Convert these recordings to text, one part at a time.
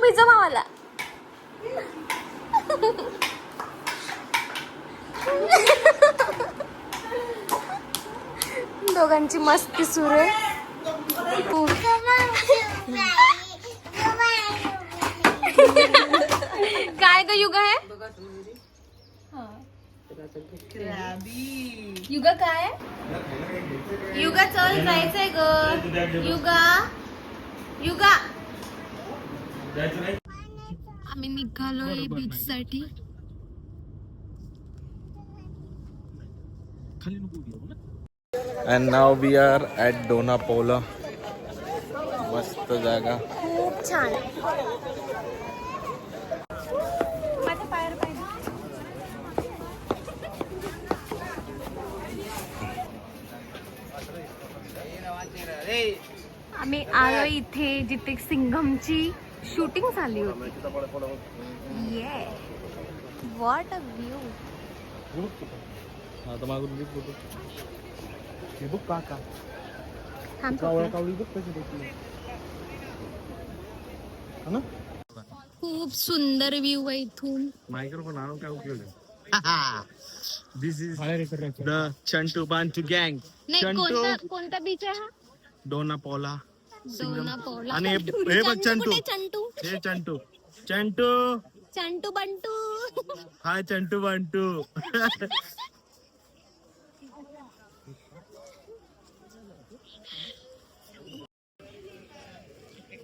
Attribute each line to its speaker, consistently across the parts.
Speaker 1: भिजव मामाला. दोघांची मस्ती सुरू आहे. काय ग युगा आहे? युगा काय? युगा चल जायचंय ग. युगा युगा आम्ही निघालोय बीच साठी.
Speaker 2: And now we are at Dona Paula. मस्त जागा.
Speaker 1: खूप छान. माझ्या पायावर पाहिजे. आम्ही आलो इथे जिथे सिंघमची शूटिंग झाली होती. ये व्हॉट अ व्ह्यू.
Speaker 2: आता मागून बघ फोटो. हे बघ काका. कावळी बघ कशी बघली. हा ना?
Speaker 1: खूप सुंदर व्ह्यू आहे इथून.
Speaker 2: मायक्रोफोन आणून काय उपयोग आहे? दिस इज द चंटू बांटू गँग.
Speaker 1: नाही कोणता बीच आहे हा?
Speaker 2: डोना पॉला.
Speaker 1: डोना पॉला.
Speaker 2: आणि हे बघ चंटू.
Speaker 1: चंटू
Speaker 2: हे चंटू. चंटू.
Speaker 1: चंटू बंटू.
Speaker 2: हाय चंटू बंटू.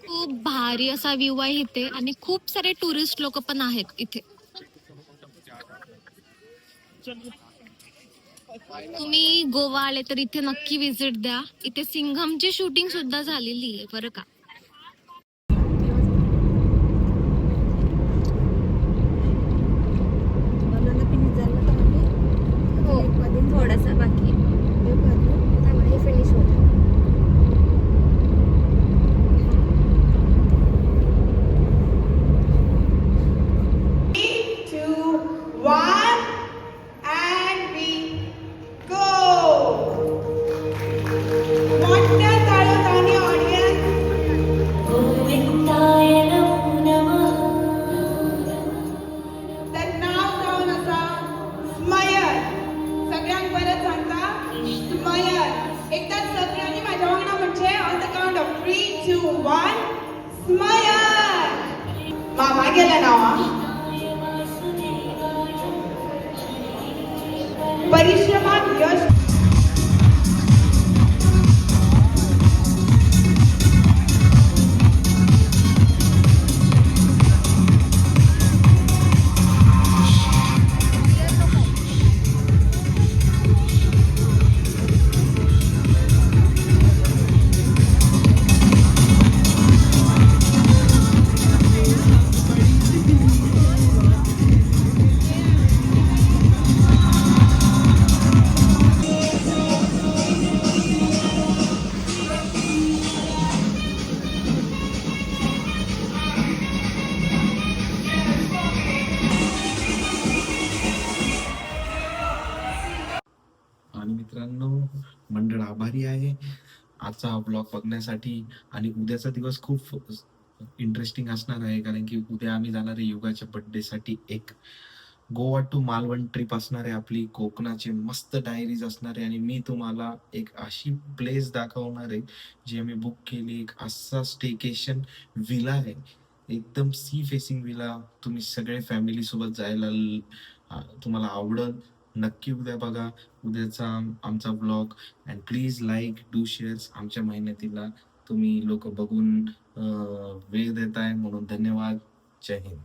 Speaker 1: खूप भारी असा व्ह्यू आहे इथे आणि खूप सारे टुरिस्ट लोक पण आहेत इथे. तुम्ही गोवा आले तर इथे नक्की विजिट द्या. इथे सिंघमची शूटिंग सुद्धा झालेली आहे बरं का. हो थोडासा बाकी फिनिश होत.
Speaker 3: मामा गेला नावा परिश्रमात यश.
Speaker 2: आणि मित्रांनो मंडळ आभारी आहे आजचा हा ब्लॉग बघण्यासाठी. आणि उद्याचा दिवस खूप इंटरेस्टिंग असणार आहे कारण की उद्या आम्ही जाणार आहे योगाच्या बर्थडे साठी. एक गोवा टू मालवण ट्रिप असणार आहे आपली. कोकणाचे मस्त डायरीज असणार आहे आणि मी तुम्हाला एक अशी प्लेस दाखवणार आहे जी आम्ही बुक केली. एक असा स्टेकेशन विला आहे एकदम सी फेसिंग विला. तुम्ही सगळे फॅमिली सोबत जायला तुम्हाला आवडल. नक्की उद्या बघा उद्याचा आमचा blog. And please like do shares. आमच्या मेहनतीला तुम्ही लोक बघून वेळ देताय म्हणून धन्यवाद. जय हिंद.